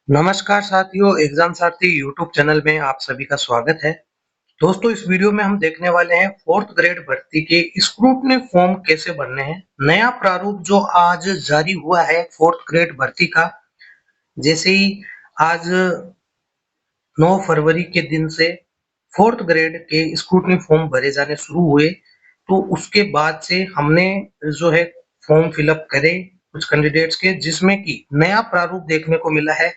नमस्कार साथियों, एग्जाम सारथी YouTube channel में आप सभी का स्वागत है। दोस्तों, इस वीडियो में हम देखने वाले हैं फोर्थ ग्रेड भर्ती के स्क्रूटनी फॉर्म कैसे भरने हैं। नया प्रारूप जो आज जारी हुआ है फोर्थ ग्रेड भर्ती का, जैसे ही आज 9 फरवरी के दिन से फोर्थ ग्रेड के स्क्रूटनी फॉर्म भरे जाने शुरू हुए, तो उसके बाद से हमने जो है फॉर्म फिलअप करे कुछ कैंडिडेट्स के, जिसमें कि नया प्रारूप देखने को मिला है।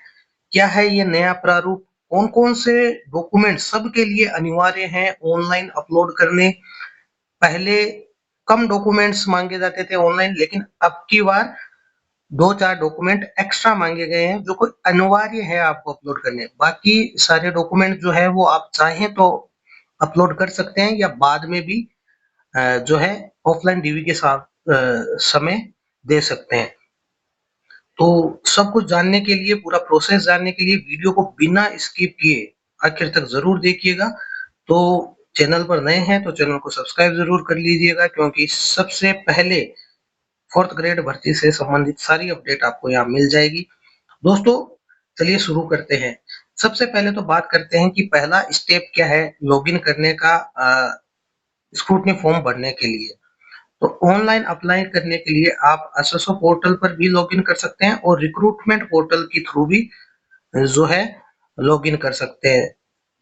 क्या है ये नया प्रारूप, कौन-कौन से डॉक्यूमेंट सबके लिए अनिवार्य हैं ऑनलाइन अपलोड करने। पहले कम डॉक्यूमेंट्स मांगे जाते थे ऑनलाइन, लेकिन अब की बार 2-4 डॉक्यूमेंट एक्स्ट्रा मांगे गए हैं जो कोई अनिवार्य है आपको अपलोड करने। बाकी सारे डॉक्यूमेंट जो है वो आप चाहें तो अपलोड कर सकते हैं या बाद में भी जो है ऑफलाइन डीवी के साथ समय दे सकते हैं। तो सब कुछ जानने के लिए, पूरा प्रोसेस जानने के लिए वीडियो को बिना स्किप किए आखिर तक जरूर देखिएगा। तो चैनल पर नए हैं तो चैनल को सब्सक्राइब जरूर कर लीजिएगा, क्योंकि सबसे पहले फोर्थ ग्रेड भर्ती से संबंधित सारी अपडेट आपको यहाँ मिल जाएगी। दोस्तों, चलिए शुरू करते हैं। सबसे पहले तो बात करते हैं कि पहला स्टेप क्या है लॉगिन करने का स्क्रूटनी फॉर्म भरने के लिए। तो ऑनलाइन अप्लाई करने के लिए आप एसएसओ पोर्टल पर भी लॉगिन कर सकते हैं और रिक्रूटमेंट पोर्टल के थ्रू भी जो है लॉगिन कर सकते हैं।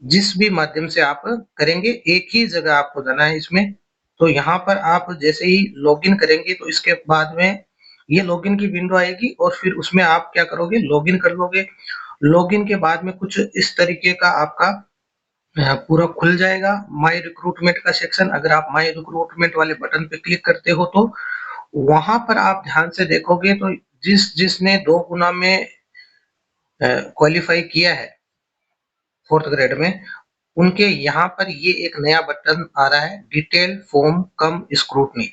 जिस भी माध्यम से आप करेंगे, एक ही जगह आपको जाना है इसमें। तो यहाँ पर आप जैसे ही लॉगिन करेंगे तो इसके बाद में ये लॉगिन की विंडो आएगी और फिर उसमें आप क्या करोगे, लॉगिन कर लोगे। लॉगिन के बाद में कुछ इस तरीके का आपका पूरा खुल जाएगा माय रिक्रूटमेंट का सेक्शन। अगर आप माय रिक्रूटमेंट वाले बटन पे क्लिक करते हो तो वहां पर आप ध्यान से देखोगे तो जिसने 2 गुना में क्वालिफाई किया है फोर्थ ग्रेड में, उनके यहाँ पर ये एक नया बटन आ रहा है, डिटेल फॉर्म कम स्क्रूटनी।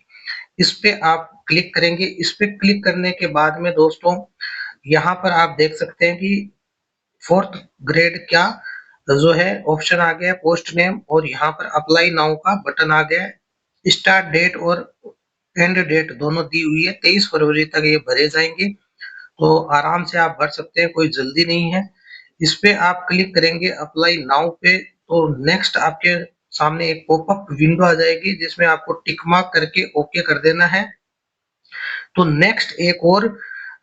इस पे आप क्लिक करेंगे। इस पे क्लिक करने के बाद में दोस्तों यहाँ पर आप देख सकते हैं कि फोर्थ ग्रेड क्या जो है ऑप्शन आ गया, पोस्ट नेम, और यहाँ पर अप्लाई नाउ का बटन आ गया। स्टार्ट डेट और एंड डेट दोनों दी हुई है, 23 फरवरी तक ये भरे जाएंगे। तो आराम से आप भर सकते हैं, कोई जल्दी नहीं है। इस पे आप क्लिक करेंगे अप्लाई नाउ पे, तो नेक्स्ट आपके सामने एक पॉपअप विंडो आ जाएगी जिसमें आपको टिक मार्क करके ओके कर देना है। तो नेक्स्ट एक और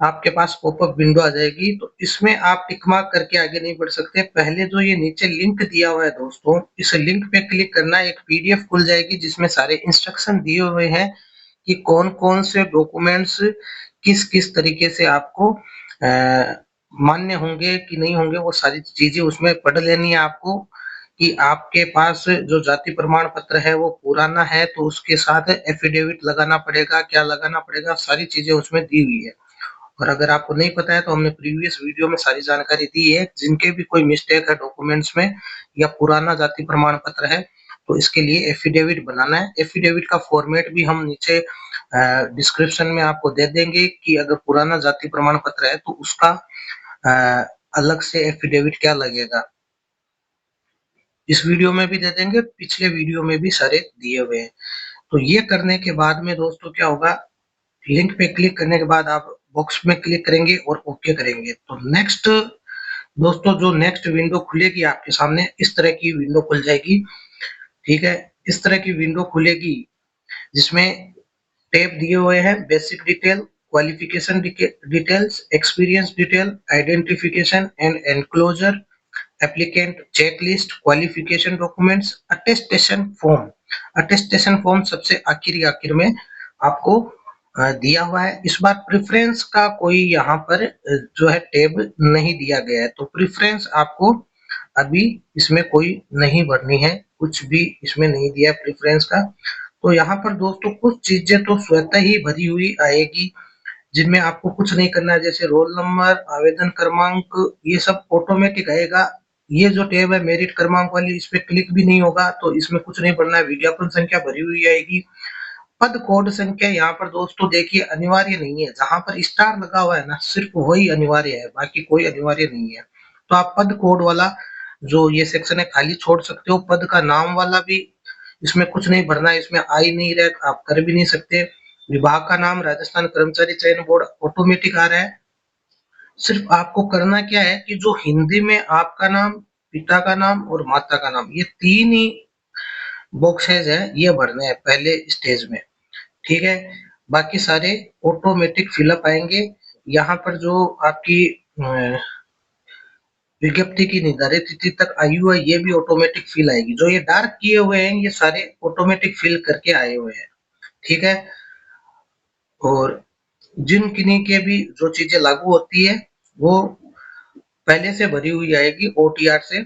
आपके पास पॉपअप विंडो आ जाएगी, तो इसमें आप टिक मार्क करके आगे नहीं बढ़ सकते। पहले जो ये नीचे लिंक दिया हुआ है दोस्तों, इस लिंक पे क्लिक करना, एक पीडीएफ खुल जाएगी जिसमें सारे इंस्ट्रक्शन दिए हुए हैं कि कौन कौन से डॉक्यूमेंट्स किस किस तरीके से आपको मान्य होंगे कि नहीं होंगे। वो सारी चीजें उसमें पढ़ लेनी है आपको कि आपके पास जो जाति प्रमाण पत्र है वो पुराना है तो उसके साथ एफिडेविट लगाना पड़ेगा, क्या लगाना पड़ेगा, सारी चीजें उसमें दी हुई है। और अगर आपको नहीं पता है तो हमने प्रीवियस वीडियो में सारी जानकारी दी है। जिनके भी कोई मिस्टेक है डॉक्यूमेंट्स में या पुराना जाति प्रमाण पत्र है तो इसके लिए एफिडेविट बनाना है। एफिडेविट का फॉर्मेट भी हम नीचे डिस्क्रिप्शन में आपको दे देंगे कि अगर पुराना जाति प्रमाण पत्र है तो उसका अलग से एफिडेविट क्या लगेगा, इस वीडियो में भी दे देंगे, पिछले वीडियो में भी सारे दिए हुए हैं। तो ये करने के बाद में दोस्तों क्या होगा, लिंक पे क्लिक करने के बाद आप बॉक्स में क्लिक करेंगे और ओके करेंगे तो नेक्स्ट दोस्तों जो नेक्स्ट विंडो खुलेगी आपके सामने, इस तरह की विंडो खुल जाएगी। ठीक है, इस तरह की विंडो खुलेगी जिसमें टैब दिए हुए हैं, basic detail, qualification details, experience detail, identification and enclosure, applicant checklist, qualification documents, attestation form. Attestation form सबसे आखिर में आपको दिया हुआ है। इस बार प्रेफरेंस का कोई यहाँ पर जो है टैब नहीं दिया गया है, तो प्रेफरेंस आपको अभी इसमें कोई नहीं भरनी है, कुछ भी इसमें नहीं दिया प्रेफरेंस का। तो यहाँ पर दोस्तों कुछ चीजें तो स्वतः ही भरी हुई आएगी जिनमें आपको कुछ नहीं करना है, जैसे रोल नंबर, आवेदन क्रमांक, ये सब ऑटोमेटिक आएगा। ये जो टैब है मेरिट क्रमांक वाली, इस पे क्लिक भी नहीं होगा तो इसमें कुछ नहीं पढ़ना है। विज्ञापन संख्या भरी हुई आएगी। पद कोड संख्या यहाँ पर दोस्तों देखिए अनिवार्य नहीं है, जहां पर स्टार लगा हुआ है ना सिर्फ वही अनिवार्य है, बाकी कोई अनिवार्य नहीं है। तो आप पद कोड वाला जो ये सेक्शन है खाली छोड़ सकते हो। पद का नाम वाला भी इसमें कुछ नहीं भरना है, इसमें आ ही नहीं रहा, आप कर भी नहीं सकते। विभाग का नाम राजस्थान कर्मचारी चयन बोर्ड ऑटोमेटिक आ रहा है। सिर्फ आपको करना क्या है कि जो हिंदी में आपका नाम, पिता का नाम और माता का नाम, ये तीन ही बॉक्सेज है, ये भरने हैं पहले स्टेज में। ठीक है, बाकी सारे ऑटोमेटिक फिलअप आएंगे। यहाँ पर जो आपकी विज्ञप्ति की निर्धारित तिथि तक आयु है, ये भी ऑटोमेटिक फिल आएगी। जो ये डार्क किए हुए हैं, ये सारे ऑटोमेटिक फिल करके आए हुए हैं। ठीक है, और जिन किन्हीं के भी जो चीजें लागू होती है वो पहले से भरी हुई आएगी ओटीआर से।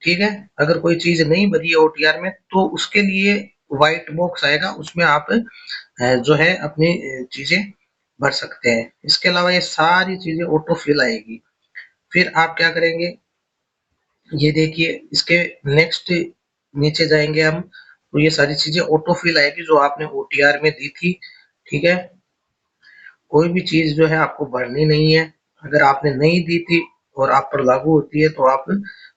ठीक है, अगर कोई चीज नहीं भरी है ओटीआर में तो उसके लिए व्हाइट बॉक्स आएगा, उसमें आप जो है अपनी चीजें भर सकते हैं। इसके अलावा ये सारी चीजें ऑटो फिल आएगी। फिर आप क्या करेंगे, ये देखिए इसके नेक्स्ट नीचे जाएंगे हम, तो ये सारी चीजें ऑटो फिल आएगी जो आपने ओटीआर में दी थी। ठीक है, कोई भी चीज जो है आपको भरनी नहीं है। अगर आपने नहीं दी थी और आप पर लागू होती है तो आप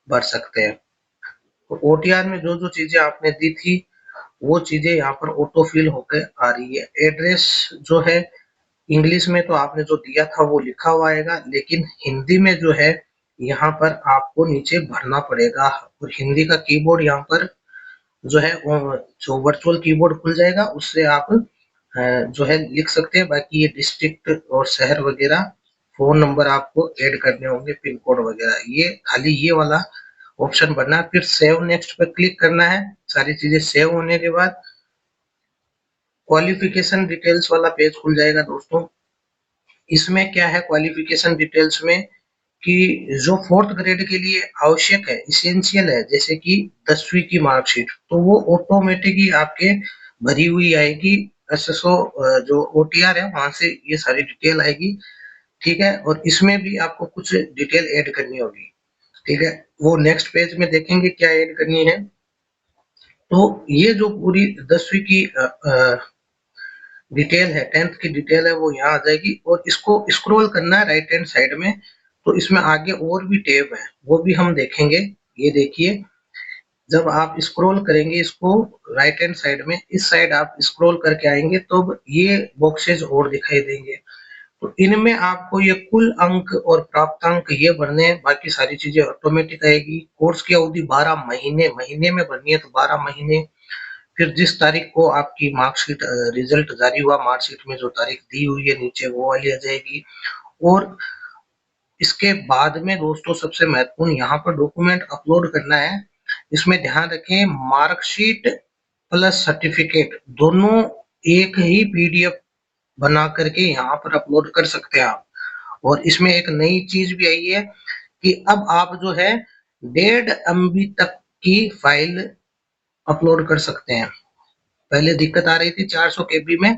भर सकते हैं। तो ओटीआर में जो जो चीजें आपने दी थी वो चीजें यहाँ पर ऑटो फिल होकर आ रही है। एड्रेस जो है इंग्लिश में तो आपने जो दिया था वो लिखा हुआ आएगा, लेकिन हिंदी में जो है यहाँ पर आपको नीचे भरना पड़ेगा। और हिंदी का कीबोर्ड यहाँ पर जो है जो वर्चुअल कीबोर्ड खुल जाएगा उससे आप जो है लिख सकते हैं। बाकी ये डिस्ट्रिक्ट और शहर वगैरह, फोन नंबर आपको ऐड करने होंगे, पिन कोड वगैरह, ये खाली ये वाला ऑप्शन भरना है। फिर सेव नेक्स्ट पे क्लिक करना है। सारी चीजें सेव होने के बाद क्वालिफिकेशन डिटेल्स वाला पेज खुल जाएगा दोस्तों। इसमें क्या है क्वालिफिकेशन डिटेल्स में कि जो फोर्थ ग्रेड के लिए आवश्यक है, इसेंशियल है, जैसे कि 10वीं की मार्कशीट, तो वो ऑटोमेटिक ही आपके भरी हुई आएगी। एसएसओ जो ओटीआर है वहां से ये सारी डिटेल आएगी। ठीक है, और इसमें भी आपको कुछ डिटेल ऐड करनी होगी। ठीक है, वो नेक्स्ट पेज में देखेंगे क्या ऐड करनी है। तो ये जो पूरी 10वीं की डिटेल है, 10th की डिटेल है, वो यहाँ आ जाएगी। और इसको स्क्रॉल करना है राइट हैंड साइड में, तो इसमें आगे और भी टैब है, वो भी हम देखेंगे। ये देखिए, जब आप स्क्रॉल करेंगे इसको राइट हैंड साइड में, इस साइड आप स्क्रॉल करके आएंगे तो ये बॉक्सेस और दिखाई देंगे। तो इनमें आपको ये कुल अंक और प्राप्तांक ये भरने हैं, बाकी सारी चीजें ऑटोमेटिक आएगी। कोर्स की अवधि 12 महीने, महीने में भरनी है तो 12 महीने। फिर जिस तारीख को आपकी मार्कशीट रिजल्ट जारी हुआ, मार्कशीट में जो तारीख दी हुई है नीचे वो वाली आ जाएगी। और इसके बाद में दोस्तों सबसे महत्वपूर्ण यहाँ पर डॉक्यूमेंट अपलोड करना है। इसमें ध्यान रखें, मार्कशीट प्लस सर्टिफिकेट दोनों एक ही पीडीएफ बना करके यहाँ पर अपलोड कर सकते हैं आप। और इसमें एक नई चीज भी आई है कि अब आप जो है 1.5 MB तक की फाइल अपलोड कर सकते हैं। पहले दिक्कत आ रही थी 400 KB में,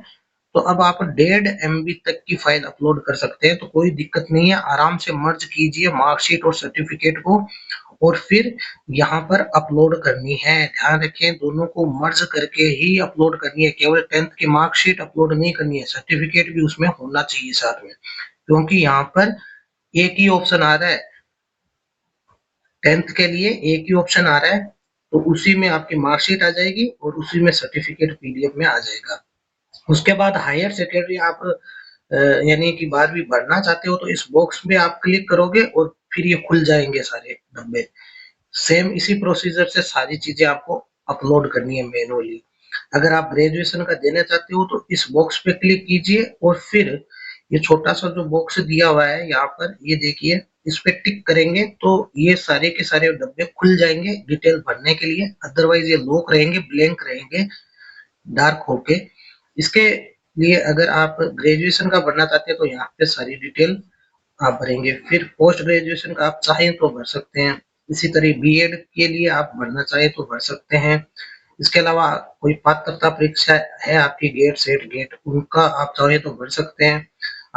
तो अब आप 1.5 MB तक की फाइल अपलोड कर सकते हैं। तो कोई दिक्कत नहीं है, आराम से मर्ज कीजिए मार्कशीट और सर्टिफिकेट को और फिर यहाँ पर अपलोड करनी है। ध्यान रखें, दोनों को मर्ज करके ही अपलोड करनी है, केवल 10th की मार्कशीट अपलोड नहीं करनी है, सर्टिफिकेट भी उसमें होना चाहिए साथ में। क्योंकि यहाँ पर एक ही ऑप्शन आ रहा है, 10th के लिए एक ही ऑप्शन आ रहा है, तो उसी में आपकी मार्कशीट आ जाएगी और उसी में सर्टिफिकेट पीडीएफ में आ जाएगा। उसके बाद हायर सेकेंडरी आप यानी कि 12वीं भरना चाहते हो तो इस बॉक्स में आप क्लिक करोगे और फिर ये खुल जाएंगे सारे डब्बे। सेम इसी प्रोसीजर से सारी चीजें आपको अपलोड करनी है मैनुअली। अगर आप ग्रेजुएशन का देना चाहते हो तो इस बॉक्स पे क्लिक कीजिए और फिर ये छोटा सा जो बॉक्स दिया हुआ है यहाँ पर, ये देखिए, इस पे टिक करेंगे तो ये सारे के सारे डब्बे खुल जाएंगे डिटेल भरने के लिए। अदरवाइज ये लॉक रहेंगे, ब्लैंक रहेंगे, डार्क होके। इसके लिए अगर आप ग्रेजुएशन का भरना चाहते हैं तो यहाँ पे सारी डिटेल आप भरेंगे। फिर पोस्ट ग्रेजुएशन का आप चाहें तो भर सकते हैं। इसी तरह बीएड के लिए आप भरना चाहें तो भर सकते हैं। इसके अलावा कोई पात्रता परीक्षा है आपकी, गेट सेट गेट, उनका आप चाहें तो भर सकते हैं।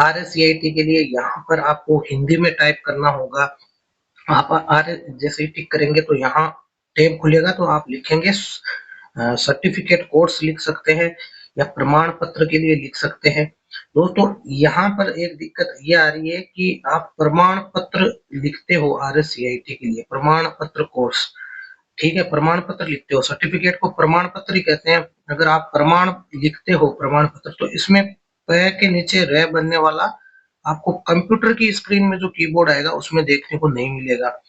RSCIT के लिए यहाँ पर आपको हिंदी में टाइप करना होगा। आप आर जैसे ही टिक करेंगे तो यहाँ टैब खुलेगा, तो आप लिखेंगे सर्टिफिकेट कोर्स लिख सकते हैं या प्रमाण पत्र के लिए लिख सकते हैं। दोस्तों यहाँ पर एक दिक्कत ये आ रही है कि आप प्रमाण पत्र लिखते हो RSCIT के लिए, प्रमाण पत्र कोर्स, ठीक है, प्रमाण पत्र लिखते हो, सर्टिफिकेट को प्रमाण पत्र ही कहते हैं। अगर आप प्रमाण लिखते हो प्रमाण पत्र, तो इसमें प के नीचे र बनने वाला आपको कंप्यूटर की स्क्रीन में जो कीबोर्ड आएगा उसमें देखने को नहीं मिलेगा।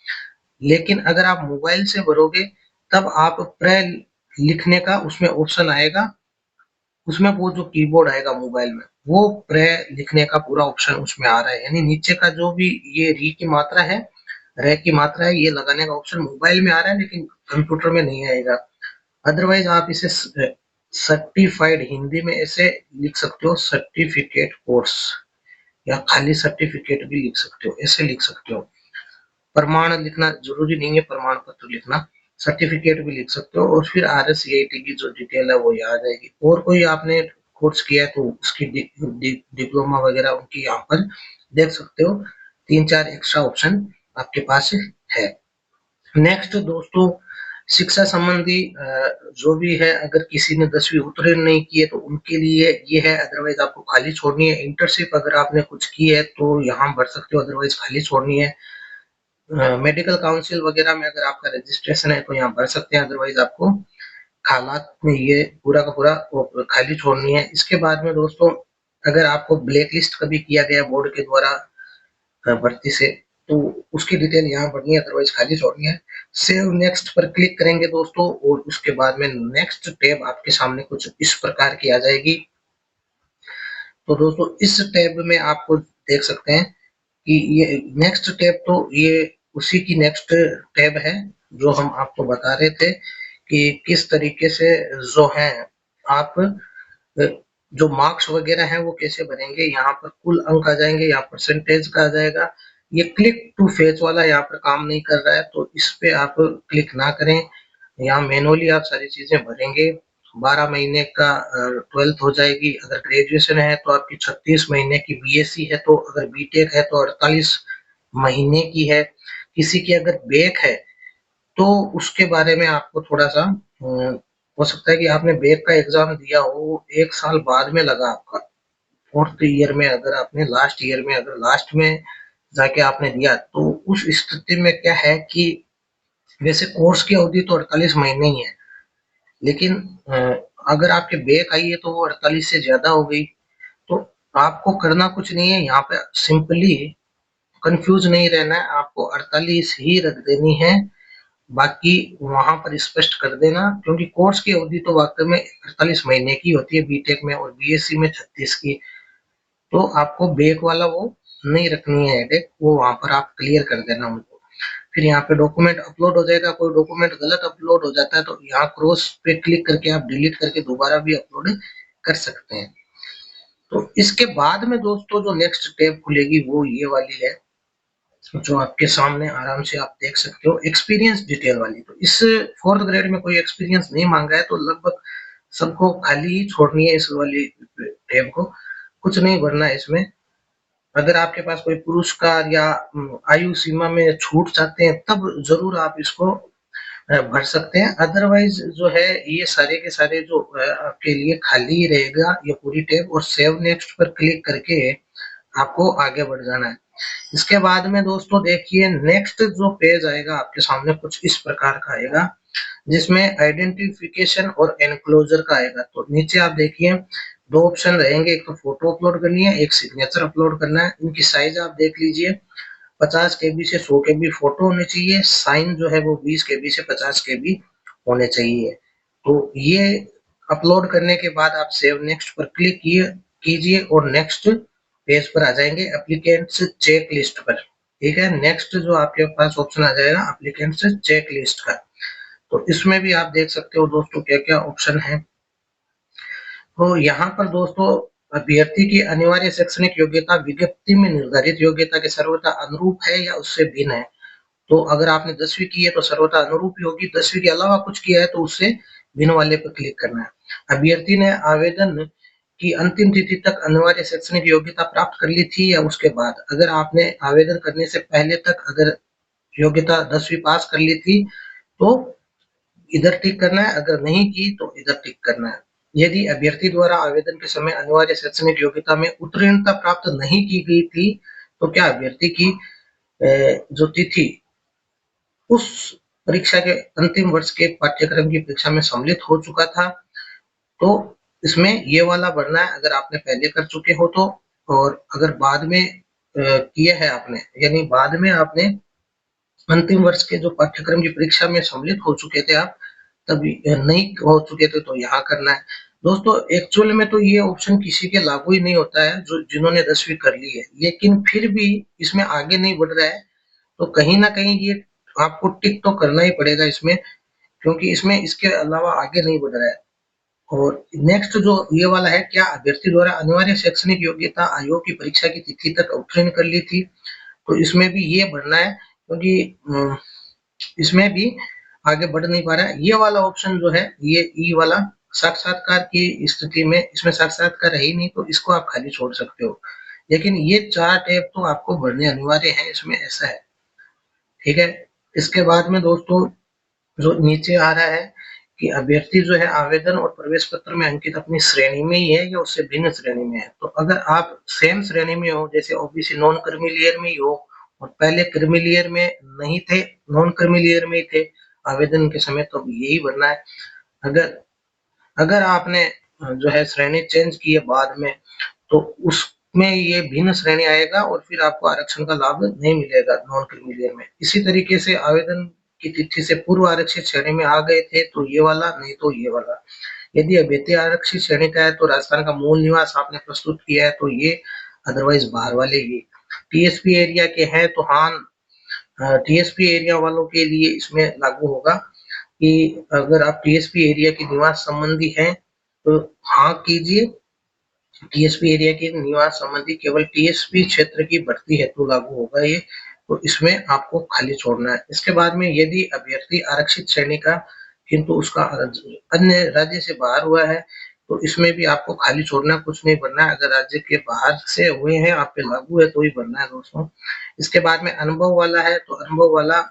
लेकिन अगर आप मोबाइल से भरोगे तब आप प्रे लिखने का उसमें ऑप्शन आएगा, उसमें वो जो कीबोर्ड आएगा मोबाइल में वो प्रे लिखने का पूरा ऑप्शन उसमें आ रहा है, यानी नीचे का जो भी ये री की मात्रा है, रे की मात्रा है, ये लगाने का ऑप्शन मोबाइल में आ रहा है लेकिन कंप्यूटर में नहीं आएगा। अदरवाइज आप इसे सर्टिफाइड हिंदी में ऐसे लिख सकते हो, सर्टिफिकेट कोर्स, या खाली सर्टिफिकेट भी लिख सकते हो, ऐसे लिख सकते हो। प्रमाण लिखना जरूरी नहीं है, प्रमाण पत्र लिखना, सर्टिफिकेट भी लिख सकते हो और फिर RSCIT की जो डिटेल है वो यहाँ आ जाएगी। और कोई आपने कोर्स किया है तो उसकी डिप्लोमा वगैरह उनकी यहाँ पर देख सकते हो। 3-4 एक्स्ट्रा ऑप्शन आपके पास है। नेक्स्ट दोस्तों, शिक्षा संबंधी जो भी है, अगर किसी ने 10वीं उत्तीर्ण नहीं की है तो उनके लिए ये है, अदरवाइज आपको खाली छोड़नी है। इंटर्नशिप अगर आपने कुछ की है तो यहाँ भर सकते हो, अदरवाइज खाली छोड़नी है। मेडिकल काउंसिल वगैरह में अगर आपका रजिस्ट्रेशन है तो यहाँ भर सकते हैं, अदरवाइज आपको हालात में ये पूरा का पूरा खाली छोड़नी है। इसके बाद में दोस्तों, अगर आपको ब्लैक लिस्ट कभी किया गया बोर्ड के द्वारा भर्ती से तो उसकी डिटेल यहाँ भरनी है, अदरवाइज खाली छोड़नी है। सेव नेक्स्ट पर क्लिक करेंगे दोस्तों और उसके बाद में नेक्स्ट टैब आपके सामने कुछ इस प्रकार की आ जाएगी। तो दोस्तों इस टैब में आपको देख सकते हैं कि ये नेक्स्ट टैब, तो ये उसी की नेक्स्ट टैब है जो हम आपको बता रहे थे कि किस तरीके से जो है आप जो मार्क्स वगैरह हैं वो कैसे भरेंगे। यहाँ पर कुल अंक आ जाएंगे, यहाँ परसेंटेज का आ जाएगा। ये क्लिक टू फेच वाला यहाँ पर काम नहीं कर रहा है तो इस पे आप क्लिक ना करें। यहाँ मैनुअली आप सारी चीजें भरेंगे। 12 महीने का 12th हो जाएगी, अगर ग्रेजुएशन है तो आपकी 36 महीने की, BSc है तो, अगर बीटेक है तो 48 महीने की है। किसी की अगर बैक है तो उसके बारे में आपको थोड़ा सा हो सकता है कि आपने बैक का एग्जाम दिया हो 1 साल बाद में लगा आपका, 4th ईयर में, अगर आपने लास्ट ईयर में, अगर लास्ट में जाके आपने दिया तो उस स्थिति में क्या है कि वैसे कोर्स की अवधि तो 48 महीने ही है, लेकिन अगर आपके बैक आई है तो वो 48 से ज्यादा हो गई। तो आपको करना कुछ नहीं है, यहाँ पे सिंपली कंफ्यूज नहीं रहना है, आपको 48 ही रख देनी है, बाकी वहां पर स्पष्ट कर देना, क्योंकि कोर्स की अवधि तो वाकई में 48 महीने की होती है बीटेक में और BSc में 36 की। तो आपको बैक वाला वो नहीं रखनी है हेडेक, वो वहां पर आप क्लियर कर देना उनको। फिर यहाँ पे डॉक्यूमेंट अपलोड हो जाएगा, कोई डॉक्यूमेंट गलत अपलोड हो जाता है तो यहाँ क्रॉस पे क्लिक करके आप डिलीट करके दोबारा भी अपलोड कर सकते हैं। तो इसके बाद में दोस्तों जो नेक्स्ट टैब खुलेगी वो ये वाली है, जो आपके सामने आराम से आप देख सकते हो, एक्सपीरियंस डिटेल वाली। तो इस 4th ग्रेड में कोई एक्सपीरियंस नहीं मांगा है तो लगभग सबको खाली ही छोड़नी है इस वाली टैब को, कुछ नहीं भरना है इसमें। अगर आपके पास कोई पुरस्कार या आयु सीमा में छूट चाहते हैं तब जरूर आप इसको भर सकते हैं, अदरवाइज जो है ये सारे के सारे जो आपके लिए खाली ही रहेगा ये पूरी टैब। और सेव नेक्स्ट पर क्लिक करके आपको आगे बढ़ जाना है। इसके बाद में दोस्तों देखिए नेक्स्ट जो पेज आएगा आपके सामने कुछ इस प्रकार का आएगा, जिसमें आइडेंटिफिकेशन और एनक्लोजर का आएगा। तो नीचे आप देखिए 2 ऑप्शन रहेंगे, एक तो फोटो अपलोड करनी है, एक सिग्नेचर अपलोड करना है। इनकी साइज आप देख लीजिए, 50 KB से 100 KB फोटो होने चाहिए, साइन जो है वो 20 KB से 50 KB होने चाहिए। तो ये अपलोड करने के बाद आप सेव नेक्स्ट पर क्लिक कीजिए और नेक्स्ट पेज पर आ जाएंगे एप्लीकेंट्स चेक लिस्ट पर। ठीक है, नेक्स्ट जो आपके पास ऑप्शन आ जाएगा एप्लीकेंट्स चेक लिस्ट का। तो इसमें भी आप देख सकते हो दोस्तों क्या क्या ऑप्शन है। तो यहाँ पर दोस्तों अभ्यर्थी की अनिवार्य शैक्षणिक योग्यता विज्ञप्ति में निर्धारित योग्यता के सर्वथा अनुरूप है या उससे भिन्न है। तो अगर आपने 10वीं की है तो सर्वथा अनुरूप ही होगी, 10वीं के अलावा कुछ किया है तो उससे भिन्न वाले पर क्लिक करना है। अभ्यर्थी ने आवेदन की अंतिम तिथि तक अनिवार्य शैक्षणिक योग्यता प्राप्त कर ली थी या उसके बाद। अगर आपने आवेदन करने से पहले तक अगर योग्यता 10वीं पास कर ली थी तो इधर टिक करना है, अगर नहीं की तो इधर टिक करना है। यदि अभ्यर्थी द्वारा आवेदन के समय अनिवार्य शैक्षणिक योग्यता में उत्तीर्णता प्राप्त नहीं की गई थी तो क्या अभ्यर्थी की जो तिथि उस परीक्षा के अंतिम वर्ष के पाठ्यक्रम की परीक्षा में सम्मिलित हो चुका था, तो इसमें ये वाला भरना है अगर आपने पहले कर चुके हो तो। और अगर बाद में किया है आपने, यानी बाद में आपने अंतिम वर्ष के जो पाठ्यक्रम की परीक्षा में सम्मिलित हो चुके थे आप, तभी नहीं हो चुके थे तो यहाँ करना है। दोस्तों एक्चुअल में तो ये ऑप्शन किसी के लागू ही नहीं होता है जो जिन्होंने 10वीं कर ली है, लेकिन फिर भी इसमें आगे नहीं बढ़ रहा है, तो कहीं ना कहीं ये आपको टिक तो करना ही पड़ेगा इसमें, क्योंकि इसमें इसके अलावा आगे नहीं बढ़ रहा है। और नेक्स्ट जो ये वाला है, क्या अभ्यर्थी द्वारा अनिवार्य शैक्षणिक योग्यता आयोग की परीक्षा की तिथि तक उत्तीर्ण कर ली थी, तो इसमें भी ये भरना है, क्योंकि इसमें भी आगे बढ़ नहीं पा रहा है। ये वाला ऑप्शन जो है, ये ई वाला साक्षात्कार की स्थिति में इसमें साक्षात्कार है ही नहीं, तो इसको आप खाली छोड़ सकते हो, लेकिन ये 4 टैब तो आपको भरने अनिवार्य है इसमें, ऐसा है। ठीक है, इसके बाद में दोस्तों जो नीचे आ रहा है कि अभ्यर्थी जो है आवेदन और प्रवेश पत्र में अंकित अपनी श्रेणी में ही है या उससे भिन्न श्रेणी में है, तो अगर आप सेम श्रेणी में हो, जैसे ओबीसी नॉन क्रीमिलियर में ही हो और पहले क्रीमिलियर में नहीं थे, नॉन क्रीमिलियर में ही थे आवेदन के समय, तो यही भरना है। अगर अगर आपने जो है श्रेणी चेंज की है बाद में, तो उसमें ये भिन्न श्रेणी आएगा और फिर आपको आरक्षण का लाभ नहीं मिलेगा नॉन क्रीमिलियर में। इसी तरीके से आवेदन की तिथि से पूर्व आरक्षित श्रेणी में आ गए थे तो ये वाला, नहीं तो ये वाला। यदि अभ्यर्थी आरक्षित श्रेणी का है तो राजस्थान का मूल निवास आपने प्रस्तुत किया है तो ये, अदरवाइज बाहर वाले ये। टीएसपी एरिया के हैं तो हाँ, टीएसपी एरिया वालों के लिए इसमें लागू होगा कि अगर आप टीएसपी एरिया के निवास संबंधी हैं तो हाँ कीजिए, टीएसपी एरिया के निवास संबंधी केवल टीएसपी क्षेत्र की भर्ती हेतु लागू होगा ये, तो इसमें आपको खाली छोड़ना है। इसके बाद में यदि अभ्यर्थी आरक्षित श्रेणी का किंतु उसका अन्य राज्य से बाहर हुआ है, तो इसमें भी आपको खाली छोड़ना, कुछ नहीं भरना है। अगर राज्य के बाहर से हुए हैं, आप पे लागू है तो ही भरना है दोस्तों। इसके बाद में अनुभव वाला है, तो अनुभव वाला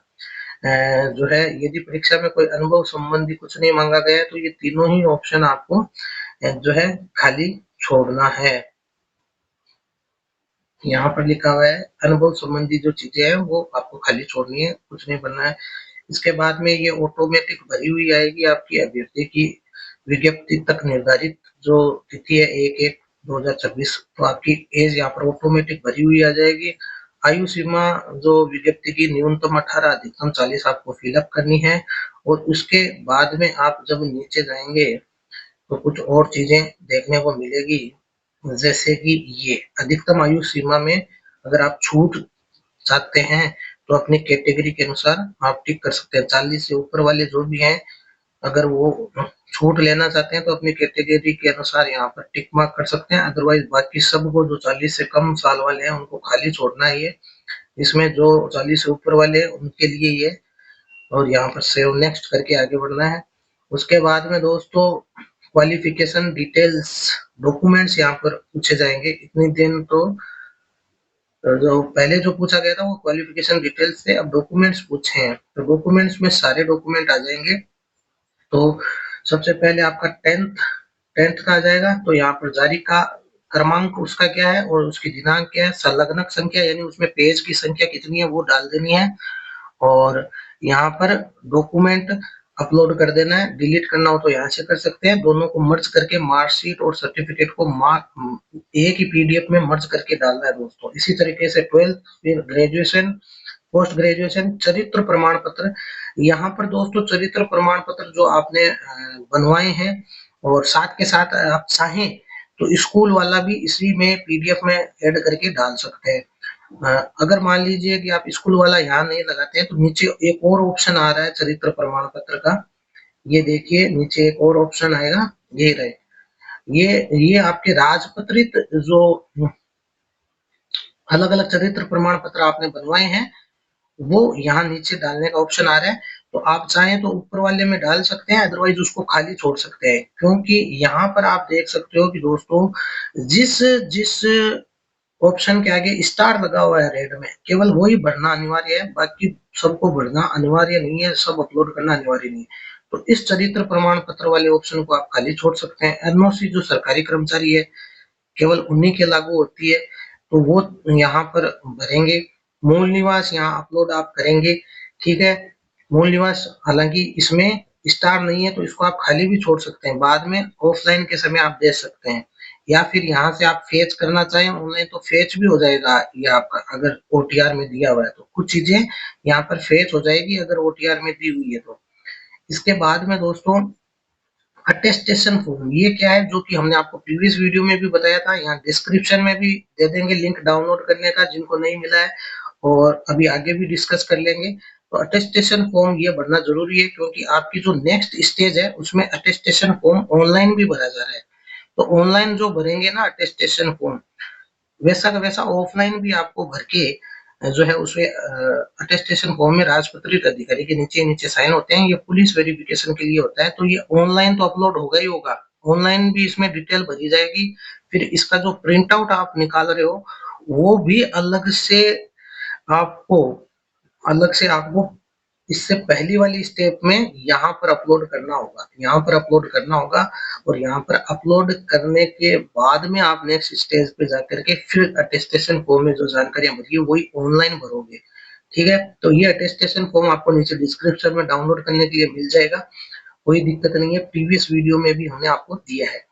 जो है, यदि परीक्षा में कोई अनुभव संबंधी कुछ नहीं मांगा गया है तो ये तीनों ही ऑप्शन आपको जो है खाली छोड़ना है। यहाँ पर लिखा हुआ है अनुभव संबंधी जो चीजें हैं वो आपको खाली छोड़नी है, कुछ नहीं बनना है। इसके बाद में ये ऑटोमेटिक भरी हुई आएगी आपकी अभ्यर्थी की विज्ञप्ति तक निर्धारित जो तिथि है 1/1/2026, तो आपकी एज यहाँ पर ऑटोमेटिक भरी हुई आ जाएगी। आयु सीमा जो विज्ञप्ति की न्यूनतम 18 अधिकतम 40 आपको फिलअप करनी है, और उसके बाद में आप जब नीचे जाएंगे तो कुछ और चीजें देखने को मिलेगी, जैसे कि ये अधिकतम आयु सीमा में अगर आप छूट चाहते हैं तो अपनी कैटेगरी के अनुसार आप टिक कर सकते हैं। 40 से ऊपर वाले जो भी हैं, अगर वो छूट लेना चाहते हैं तो अपनी कैटेगरी के अनुसार यहाँ पर टिक मार्क कर सकते हैं, अदरवाइज बाकी सबको जो 40 से कम साल वाले हैं उनको खाली छोड़ना है ये। इसमें जो 40 से ऊपर वाले हैं उनके लिए ये, और यहाँ पर सेव नेक्स्ट करके आगे बढ़ना है। उसके बाद में दोस्तों क्वालिफिकेशन डिटेल्स डॉक्यूमेंट्स यहाँ पर पूछे जाएंगे। इतनी दिन तो जो पहले जो पूछा गया था वो क्वालिफिकेशन डिटेल्स थे, अब डॉक्यूमेंट्स पूछे हैं, तो डॉक्यूमेंट्स में सारे डॉक्यूमेंट आ जाएंगे। तो सबसे पहले आपका टेंथ का आ जाएगा, तो यहाँ पर जारी का क्रमांक उसका क्या है और उसकी दिनांक क्या है, संलग्नक संख्या यानी उसमें पेज की संख्या कितनी है वो डाल देनी है, और यहाँ पर डॉक्यूमेंट अपलोड कर देना है। डिलीट करना हो तो यहाँ से कर सकते हैं, दोनों को मर्ज करके मार्कशीट और सर्टिफिकेट को एक ही पीडीएफ में मर्ज करके डालना है दोस्तों। इसी तरीके से 12th, फिर ग्रेजुएशन, पोस्ट ग्रेजुएशन, चरित्र प्रमाण पत्र। यहाँ पर दोस्तों चरित्र प्रमाण पत्र जो आपने बनवाए हैं, और साथ के साथ आप चाहें तो स्कूल वाला भी इसी में पीडीएफ में ऐड करके डाल सकते हैं। अगर मान लीजिए कि आप स्कूल वाला यहाँ नहीं लगाते हैं तो नीचे एक और ऑप्शन आ रहा है चरित्र प्रमाण पत्र का, ये देखिए नीचे एक और ऑप्शन आएगा, ये रहे, ये आपके राजपत्रित जो अलग अलग चरित्र प्रमाण पत्र आपने बनवाए हैं वो यहाँ नीचे डालने का ऑप्शन आ रहा है। तो आप चाहें तो ऊपर वाले में डाल सकते हैं, अदरवाइज उसको खाली छोड़ सकते हैं, क्योंकि यहाँ पर आप देख सकते हो कि दोस्तों जिस जिस ऑप्शन के आगे स्टार लगा हुआ है रेड में, केवल वही भरना अनिवार्य है, बाकी सबको भरना अनिवार्य नहीं है, सब अपलोड करना अनिवार्य नहीं है। तो इस चरित्र प्रमाण पत्र वाले ऑप्शन को आप खाली छोड़ सकते हैं। एनओसी जो सरकारी कर्मचारी है केवल उन्हीं के लागू होती है, तो वो यहाँ पर भरेंगे। मूल निवास यहाँ अपलोड आप करेंगे, ठीक है। मूल निवास हालांकि इसमें स्टार नहीं है तो इसको आप खाली भी छोड़ सकते हैं, बाद में ऑफलाइन के समय आप दे सकते हैं। या फिर यहाँ से आप फेच करना चाहें ऑनलाइन तो फेच भी हो जाएगा ये आपका, अगर ओटीआर में दिया हुआ है तो कुछ चीजें यहाँ पर फेच हो जाएगी अगर ओटीआर में दी हुई है तो। इसके बाद में दोस्तों अटेस्टेशन फॉर्म, ये क्या है जो कि हमने आपको प्रीवियस वीडियो में भी बताया था, यहाँ डिस्क्रिप्शन में भी दे देंगे लिंक डाउनलोड करने का जिनको नहीं मिला है, और अभी आगे भी डिस्कस कर लेंगे। तो अटेस्टेशन फॉर्म ये भरना जरूरी है क्योंकि आपकी जो नेक्स्ट स्टेज है उसमें अटेस्टेशन फॉर्म ऑनलाइन भी भरा जा रहा है। तो ऑनलाइन जो भरेंगे ना अटेस्टेशन फॉर्म, वैसा का वैसा ऑफलाइन भी आपको भर के जो है उसमें अटेस्टेशन फॉर्म में राजपत्रित अधिकारी के नीचे नीचे साइन होते हैं, ये पुलिस वेरिफिकेशन के लिए होता है। तो ये ऑनलाइन तो अपलोड होगा ही होगा, ऑनलाइन भी इसमें डिटेल भरी जाएगी। फिर इसका जो प्रिंट आउट आप निकाल रहे हो वो भी आपको अलग से आपको इससे पहली वाली स्टेप में यहाँ पर अपलोड करना होगा, यहाँ पर अपलोड करना होगा। और यहाँ पर अपलोड करने के बाद में आप नेक्स्ट स्टेज पे जाकर के फिर अटेस्टेशन फॉर्म में जो जानकारियां भरी है वही ऑनलाइन भरोगे। ठीक है, तो ये अटेस्टेशन फॉर्म आपको नीचे डिस्क्रिप्शन में डाउनलोड करने के लिए मिल जाएगा, कोई दिक्कत नहीं है, प्रीवियस वीडियो में भी हमने आपको दिया है।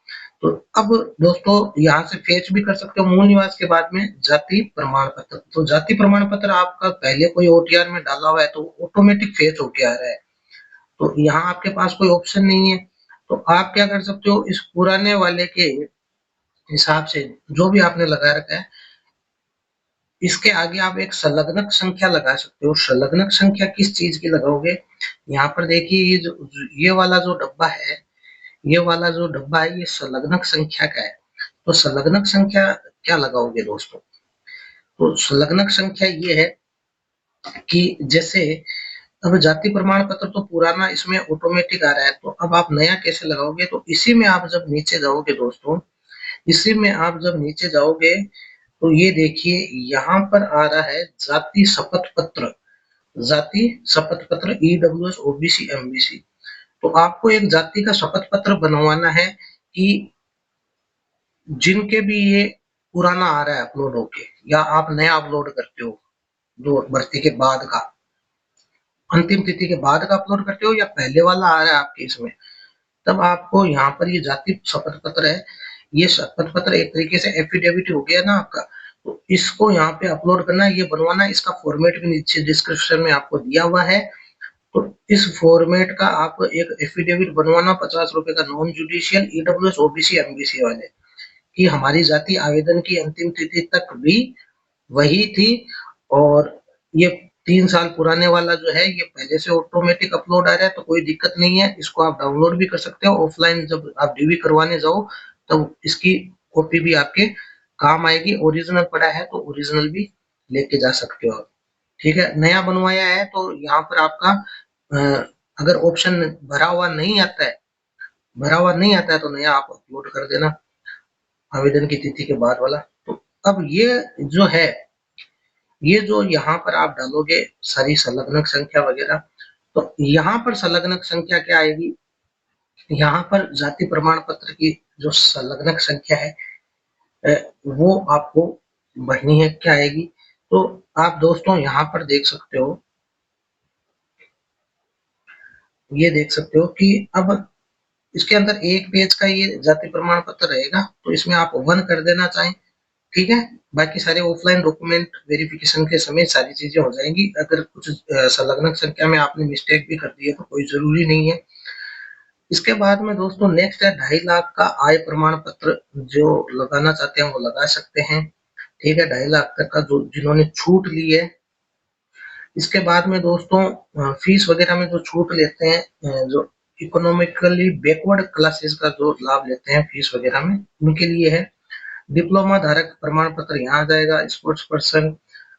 तो अब दोस्तों यहाँ से फेच भी कर सकते हो मूल निवास के बाद में जाति प्रमाण पत्र। तो जाति प्रमाण पत्र आपका पहले कोई ओटीआर में डाला हुआ है तो ऑटोमेटिक फेच होके आ रहा है, तो यहाँ आपके पास कोई ऑप्शन नहीं है। तो आप क्या कर सकते हो, इस पुराने वाले के हिसाब से जो भी आपने लगा रखा है इसके आगे आप एक संलग्नक संख्या लगा सकते हो। संलग्नक संख्या किस चीज की लगाओगे, यहाँ पर देखिए ये वाला जो डब्बा है, ये वाला जो डब्बा है ये संलग्नक संख्या का है। तो संलग्नक संख्या क्या लगाओगे दोस्तों, तो संलग्नक संख्या ये है कि जैसे अब जाति प्रमाण पत्र तो पुराना इसमें ऑटोमेटिक आ रहा है, तो अब आप नया कैसे लगाओगे, तो इसी में आप जब नीचे जाओगे दोस्तों, इसी में आप जब नीचे जाओगे तो ये देखिए यहाँ पर आ रहा है जाति शपथ पत्र, जाति शपथ पत्र ईडब्ल्यूएस ओबीसी एमबीसी। तो आपको एक जाति का शपथ पत्र बनवाना है कि जिनके भी ये पुराना आ रहा है अपलोड होके, या आप नया अपलोड करते हो जो भर्ती के बाद का अंतिम तिथि के बाद का अपलोड करते हो या पहले वाला आ रहा है आपके इसमें, तब आपको यहाँ पर ये जाति शपथ पत्र है, ये शपथ पत्र एक तरीके से एफिडेविट हो गया ना आपका, तो इसको यहाँ पे अपलोड करना है, ये बनवाना है। इसका फॉर्मेट भी नीचे डिस्क्रिप्शन में आपको दिया हुआ है। तो इस फॉर्मेट का आप एक एफिडेविट बनवाना, 50 रुपए का, non judicial EWS OBC MBC वाले, कि हमारी जाति आवेदन की अंतिम तिथि तक भी वही थी, और ये 3 साल पुराने वाला जो है ये पहले से ऑटोमेटिक अपलोड आ रहा है, तो कोई दिक्कत नहीं है, इसको आप डाउनलोड भी कर सकते हो। ऑफलाइन जब आप डीवी करवाने जाओ तब इसकी कॉपी भी आपके काम आएगी, ओरिजिनल पड़ा है तो ओरिजिनल भी लेके जा सकते हो आप। ठीक है, नया बनवाया है तो यहाँ पर आपका अगर ऑप्शन भरा हुआ नहीं आता है तो नया आप अपलोड कर देना आवेदन की तिथि के बाद वाला। तो अब जो है ये जो यहाँ पर आप डालोगे सारी संलग्नक संख्या वगैरह, तो यहाँ पर संलग्नक संख्या क्या आएगी, यहाँ पर जाति प्रमाण पत्र की जो संलग्नक संख्या है वो आपको भरनी है, क्या आएगी, तो आप दोस्तों यहाँ पर देख सकते हो, ये देख सकते हो कि अब इसके अंदर एक पेज का ये जाति प्रमाण पत्र रहेगा, तो इसमें आप 1 कर देना चाहें, ठीक है। बाकी सारे ऑफलाइन डॉक्यूमेंट वेरिफिकेशन के समय सारी चीजें हो जाएंगी, अगर कुछ संलग्नक संख्या में आपने मिस्टेक भी कर दी है तो कोई जरूरी नहीं है। इसके बाद में दोस्तों नेक्स्ट है 2.5 लाख का आय प्रमाण पत्र, जो लगाना चाहते हैं वो लगा सकते हैं, ठीक है, 2.5 लाख तक का जो जिन्होंने छूट ली है। इसके बाद में दोस्तों फीस वगैरह में जो छूट लेते हैं, जो इकोनॉमिकली बैकवर्ड क्लासेस का जो लाभ लेते हैं फीस वगैरह में, उनके लिए है। डिप्लोमा धारक प्रमाण पत्र यहाँ आ जाएगा। स्पोर्ट्स पर्सन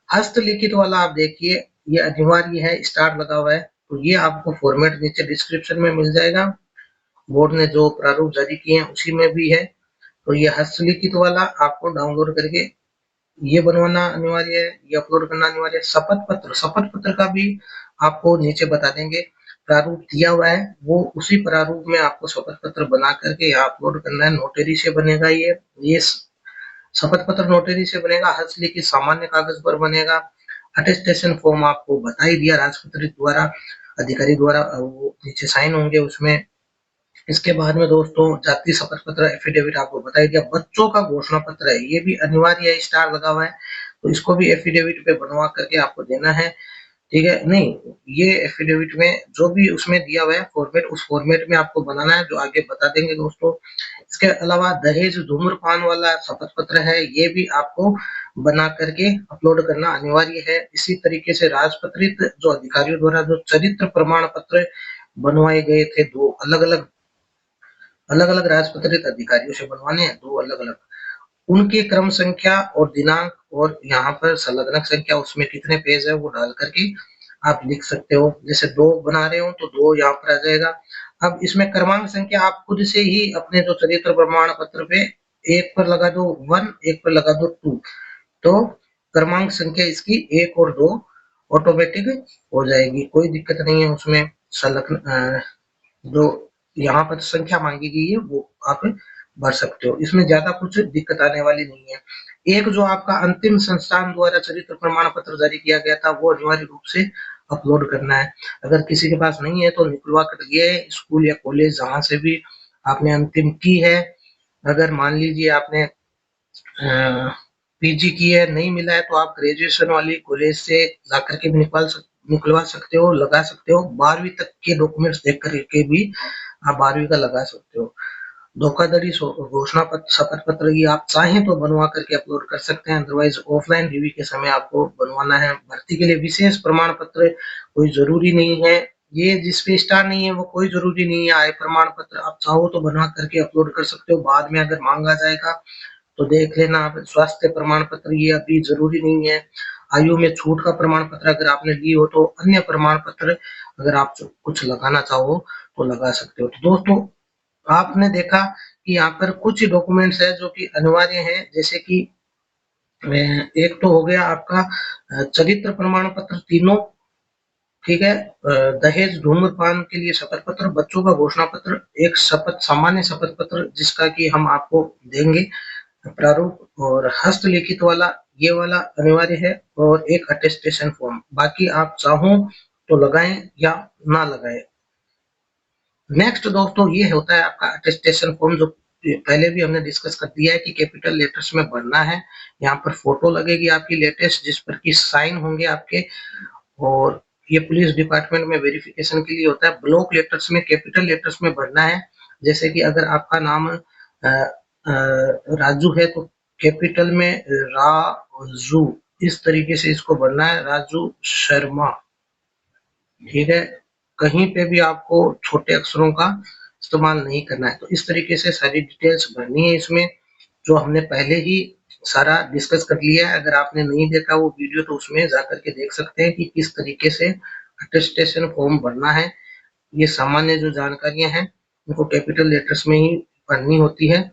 हस्तलिखित वाला आप देखिए ये अनिवार्य है, स्टार लगा हुआ है, तो ये आपको फॉर्मेट नीचे डिस्क्रिप्शन में मिल जाएगा, बोर्ड ने जो प्रारूप जारी किए हैं उसी में भी है। तो ये हस्तलिखित वाला आपको डाउनलोड करके ये बनवाना अनिवार्य है, ये अपलोड करना अनिवार्य है। शपथ पत्र का भी आपको नीचे बता देंगे, प्रारूप दिया हुआ है, वो उसी प्रारूप में आपको शपथ पत्र बना करके यहाँ अपलोड करना है। नोटरी से बनेगा ये शपथ पत्र नोटरी से बनेगा, हस्तलिखित सामान्य कागज पर बनेगा। अटेस्टेशन फॉर्म आपको बता ही दिया, राजपत्रित द्वारा अधिकारी द्वारा वो नीचे साइन होंगे उसमें। इसके बाद में दोस्तों जाति शपथ पत्र एफिडेविट आपको बता ही दिया। बच्चों का घोषणा पत्र है, ये भी अनिवार्य है, स्टार लगा हुआ है, तो इसको भी एफिडेविट पे बनवा करके आपको देना है। ठीक है, नहीं, ये एफिडेविट में जो भी उसमें दिया हुआ है फॉर्मेट, उस फॉर्मेट में आपको बनाना है, जो आगे बता देंगे दोस्तों। इसके अलावा दहेज धूम्रपान वाला शपथ पत्र है, ये भी आपको बना करके अपलोड करना अनिवार्य है। इसी तरीके से राजपत्रित जो अधिकारियों द्वारा जो चरित्र प्रमाण पत्र बनवाए गए थे, दो अलग अलग राजपत्रित अधिकारियों से बनवाने हैं, दो अलग अलग, उनकी क्रम संख्या और दिनांक और यहाँ पर संलग्नक संख्या उसमें कितने पेज है वो डाल करके आप लिख सकते हो। जैसे दो बना रहे हो तो दो यहाँ पर आ जाएगा। अब इसमें क्रमांक संख्या आप खुद से ही अपने जो चरित्र प्रमाण पत्र पे एक पर लगा दो 1, एक पर लगा दो 2, तो क्रमांक संख्या इसकी 1 और 2 ऑटोमेटिक हो जाएगी, कोई दिक्कत नहीं है उसमें। संलग्न जो यहाँ पर संख्या मांगी गई है वो आप भर सकते हो, इसमें ज्यादा कुछ दिक्कत आने वाली नहीं है। एक जो आपका अंतिम संस्थान द्वारा चरित्र प्रमाण पत्र जारी किया गया था वो अनिवार्य रूप से अपलोड करना है। अगर किसी के पास नहीं है तो निकलवा कर ये स्कूल या कॉलेज जहाँ से भी आपने अंतिम की है, अगर मान लीजिए आपने पीजी की है, नहीं मिला है तो आप ग्रेजुएशन वाली कॉलेज से जाकर के भी निकलवा सकते हो, लगा सकते हो। 12वीं तक के डॉक्यूमेंट्स देख करके भी आप 12वीं का लगा सकते हो। धोखाधड़ी घोषणा पत्र शपथ पत्र ये आप चाहें तो बनवा करके अपलोड कर सकते हैं, अदरवाइज ऑफलाइन रिव्यू के समय आपको बनवाना है। भर्ती के लिए विशेष प्रमाण पत्र कोई जरूरी नहीं है, ये जिसपे स्टार नहीं है वो कोई जरूरी नहीं है। आय प्रमाण पत्र आप चाहो तो बनवा करके अपलोड कर सकते हो, बाद में अगर मांगा जाएगा तो देख लेना आप। स्वास्थ्य प्रमाण पत्र ये अभी जरूरी नहीं है। आयु में छूट का प्रमाण पत्र अगर आपने ली हो तो अन्य प्रमाण पत्र अगर आप कुछ लगाना चाहो तो लगा सकते हो। तो दोस्तों आपने देखा कि यहाँ पर कुछ डॉक्यूमेंट्स है जो कि अनिवार्य है, जैसे कि एक तो हो गया आपका चरित्र प्रमाण पत्र तीनों, ठीक है, दहेज धूम्रपान के लिए शपथ पत्र, बच्चों का घोषणा पत्र, एक शपथ सामान्य शपथ पत्र जिसका कि हम आपको देंगे प्रारूप, और हस्तलिखित वाला ये वाला अनिवार्य है, और एक अटेस्टेशन फॉर्म। बाकी आप चाहो तो लगाएं या ना लगाएं। नेक्स्ट दोस्तों ये होता है आपका अटेस्टेशन फॉर्म, जो पहले भी हमने डिस्कस कर दिया है कि कैपिटल लेटर्स में भरना है। यहाँ पर फोटो लगेगी आपकी लेटेस्ट, जिस पर की साइन होंगे आपके, और ये पुलिस डिपार्टमेंट में वेरिफिकेशन के लिए होता है। ब्लॉक लेटर्स में कैपिटल लेटर्स में भरना है, जैसे कि अगर आपका नाम राजू है तो कैपिटल में राजू, इस तरीके से इसको भरना है, राजू शर्मा। ठीक है, कहीं पे भी आपको छोटे अक्षरों का इस्तेमाल नहीं करना है। तो इस तरीके से सारी डिटेल्स भरनी है इसमें, जो हमने पहले ही सारा डिस्कस कर लिया है। अगर आपने नहीं देखा वो वीडियो तो उसमें जाकर के देख सकते हैं कि किस तरीके से अटेस्टेशन फॉर्म भरना है। ये सामान्य जो जानकारियां हैं उनको कैपिटल लेटर्स में ही भरनी होती है,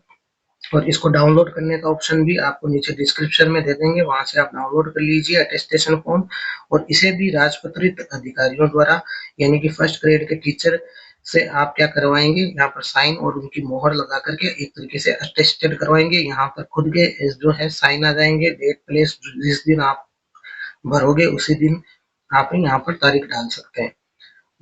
और इसको डाउनलोड करने का ऑप्शन भी आपको नीचे डिस्क्रिप्शन में दे देंगे, वहां से आप डाउनलोड कर लीजिए अटेस्टेशन फॉर्म। और इसे भी राजपत्रित अधिकारियों द्वारा, यानी कि फर्स्ट ग्रेड के टीचर से आप क्या करवाएंगे, यहाँ पर साइन और उनकी मोहर लगा करके एक तरीके से अटेस्टेड करवाएंगे। यहाँ पर खुद के जो है साइन आ जाएंगे, डेट प्लेस, जिस दिन आप भरोगे उसी दिन आप यहाँ पर तारीख डाल सकते हैं।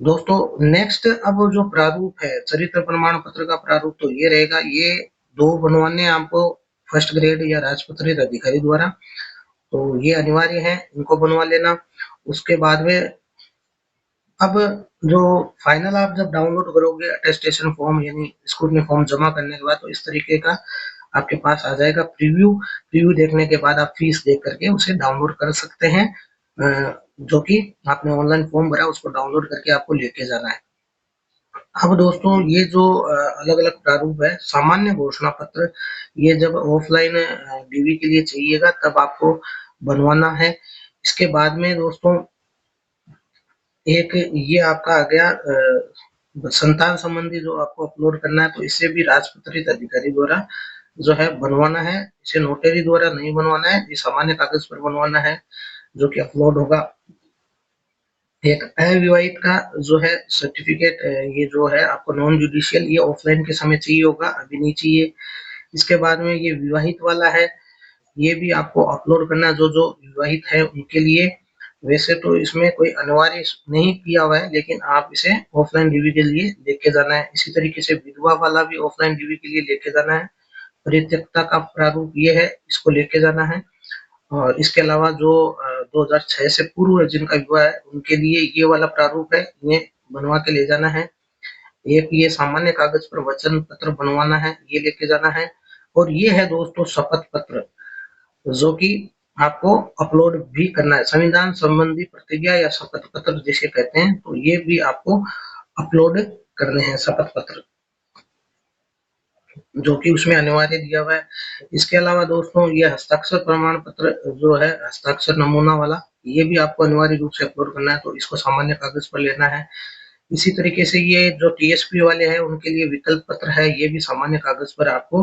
दोस्तों नेक्स्ट अब जो प्रारूप है चरित्र प्रमाण पत्र का प्रारूप, तो ये रहेगा, ये दो बनवाने हैं आपको फर्स्ट ग्रेड या राजपत्रित अधिकारी द्वारा, तो ये अनिवार्य है, इनको बनवा लेना। उसके बाद में अब जो फाइनल आप जब डाउनलोड करोगे अटेस्टेशन फॉर्म, यानी स्कूल में फॉर्म जमा करने के बाद, तो इस तरीके का आपके पास आ जाएगा प्रीव्यू। प्रीव्यू देखने के बाद आप फीस देख करके उसे डाउनलोड कर सकते हैं, जो कि आपने ऑनलाइन फॉर्म भरा उसको डाउनलोड करके आपको लेके जाना है। अब दोस्तों ये जो अलग अलग प्रारूप है, सामान्य घोषणा पत्र ये जब ऑफलाइन डीवी के लिए चाहिएगा तब आपको बनवाना है। इसके बाद में दोस्तों एक ये आपका आ गया संतान संबंधी जो आपको अपलोड करना है, तो इसे भी राजपत्रित अधिकारी द्वारा जो है बनवाना है। इसे नोटरी द्वारा नहीं बनवाना है, ये सामान्य कागज पर बनवाना है जो कि अपलोड होगा। एक अविवाहित का जो है सर्टिफिकेट, ये जो है आपको नॉन जुडिशियल, ये ऑफलाइन के समय चाहिए होगा, अभी नहीं चाहिए। इसके बाद में ये विवाहित वाला है, ये भी आपको अपलोड करना, जो जो विवाहित है उनके लिए। वैसे तो इसमें कोई अनिवार्य नहीं किया हुआ है, लेकिन आप इसे ऑफलाइन डीवी के लिए लेके जाना है। इसी तरीके से विधवा वाला भी ऑफलाइन डीवी के लिए लेके जाना है। परित्यक्ता का प्रारूप ये है, इसको लेके जाना है। और इसके अलावा जो 2006 से पूर्व जिनका विवाह है उनके लिए ये वाला प्रारूप है, ये बनवा के ले जाना है। एक ये सामान्य कागज पर वचन पत्र बनवाना है, ये लेके जाना है। और ये है दोस्तों शपथ पत्र, जो कि आपको अपलोड भी करना है। संविधान संबंधी प्रतिज्ञा या शपथ पत्र जिसे कहते हैं, तो ये भी आपको अपलोड करने हैं शपथ पत्र, जो कि उसमें अनिवार्य दिया हुआ है। इसके अलावा दोस्तों ये हस्ताक्षर प्रमाण पत्र जो है, हस्ताक्षर नमूना वाला, ये भी आपको अनिवार्य रूप से अपलोड करना है, तो इसको सामान्य कागज पर लेना है। इसी तरीके से ये जो टीएसपी वाले हैं उनके लिए विकल्प पत्र है, ये भी सामान्य कागज पर आपको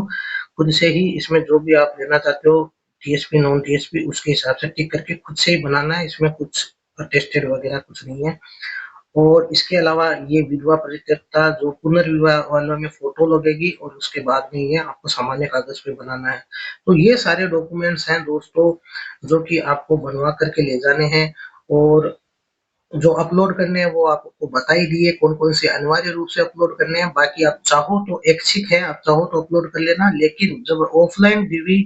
खुद से ही इसमें जो भी आप लेना चाहते हो, टीएसपी नॉन टीएसपी, उसके हिसाब से टिक करके खुद से ही बनाना है। इसमें कुछ अटेस्टेड वगैरह कुछ नहीं है। और इसके अलावा ये विधवा परित्यक्ता जो पुनर्विवाह वालों में फोटो लगेगी, और उसके बाद में ये आपको सामान्य कागज पे बनाना है। तो ये सारे डॉक्यूमेंट्स हैं दोस्तों, जो कि आपको बनवा करके ले जाने हैं। और जो अपलोड करने हैं वो आपको बता ही दिए कौन कौन से अनिवार्य रूप से अपलोड करने हैं। बाकी आप चाहो तो ऐच्छिक है, आप चाहो तो अपलोड कर लेना, लेकिन जब ऑफलाइन डीवी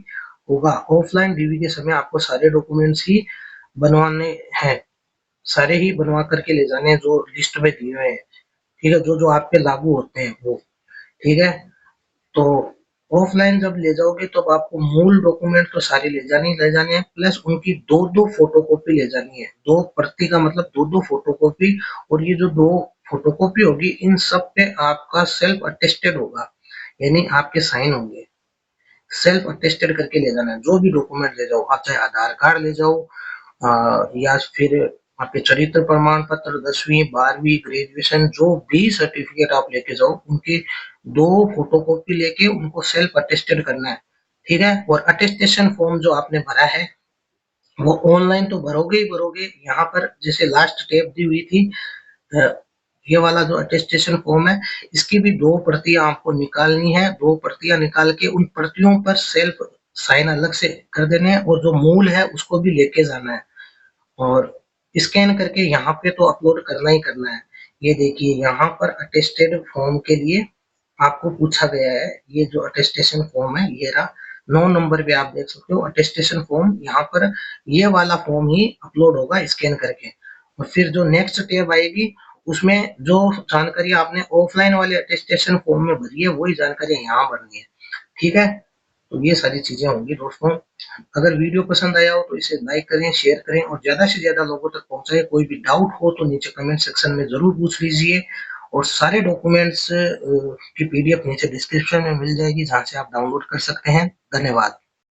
होगा, ऑफलाइन डीवी के समय आपको सारे डॉक्यूमेंट्स ही बनवाने हैं, सारे ही बनवा करके ले जाने हैं जो लिस्ट में दिए हुए हैं। ठीक है, जो जो आप पे लागू होते हैं वो। ठीक है, तो ऑफलाइन जब ले जाओगे तो आपको मूल डॉक्यूमेंट तो सारे ले जाने हैं, प्लस उनकी दो दो फोटोकॉपी ले जानी है। दो प्रति का मतलब दो दो फोटोकॉपी। और ये जो दो फोटोकॉपी होगी, इन सब पे आपका सेल्फ अटेस्टेड होगा, यानी आपके साइन होंगे। सेल्फ अटेस्टेड करके ले जाना है। जो भी डॉक्यूमेंट ले जाओ आप, चाहे आधार कार्ड ले जाओ या फिर आपके चरित्र प्रमाण पत्र, 10वीं 12वीं ग्रेजुएशन, जो भी सर्टिफिकेट आप लेके जाओ, उनकी दो फोटोकॉपी लेके उनको सेल्फ अटेस्टेड करना है। ठीक है, और अटेस्टेशन फॉर्म जो आपने भरा है वो ऑनलाइन तो भरोगे ही भरोगे। यहाँ पर जैसे लास्ट स्टेप दी हुई थी, ये वाला जो अटेस्टेशन फॉर्म है, इसकी भी दो प्रतियां आपको निकालनी है। दो प्रतियां निकाल के उन प्रतियों पर सेल्फ साइन अलग से कर देने हैं, और जो मूल है उसको भी लेके जाना है। और स्कैन करके यहाँ पे तो अपलोड करना ही करना है। ये देखिए यहाँ पर अटेस्टेड फॉर्म के लिए आपको पूछा गया है, ये जो अटेस्टेशन फॉर्म है ये रहा, 9 नंबर पे आप देख सकते हो अटेस्टेशन फॉर्म। यहाँ पर ये वाला फॉर्म ही अपलोड होगा स्कैन करके। और फिर जो नेक्स्ट टैब आएगी, उसमें जो जानकारी आपने ऑफलाइन वाले अटेस्टेशन फॉर्म में भरी है, वही जानकारी यहाँ भरनी है। ठीक है, तो ये सारी चीजें होंगी दोस्तों। अगर वीडियो पसंद आया हो तो इसे लाइक करें, शेयर करें, और ज्यादा से ज्यादा लोगों तक पहुंचाएं। कोई भी डाउट हो तो नीचे कमेंट सेक्शन में जरूर पूछ लीजिए। और सारे डॉक्यूमेंट्स की पीडीएफ नीचे डिस्क्रिप्शन में मिल जाएगी, जहां से आप डाउनलोड कर सकते हैं। धन्यवाद।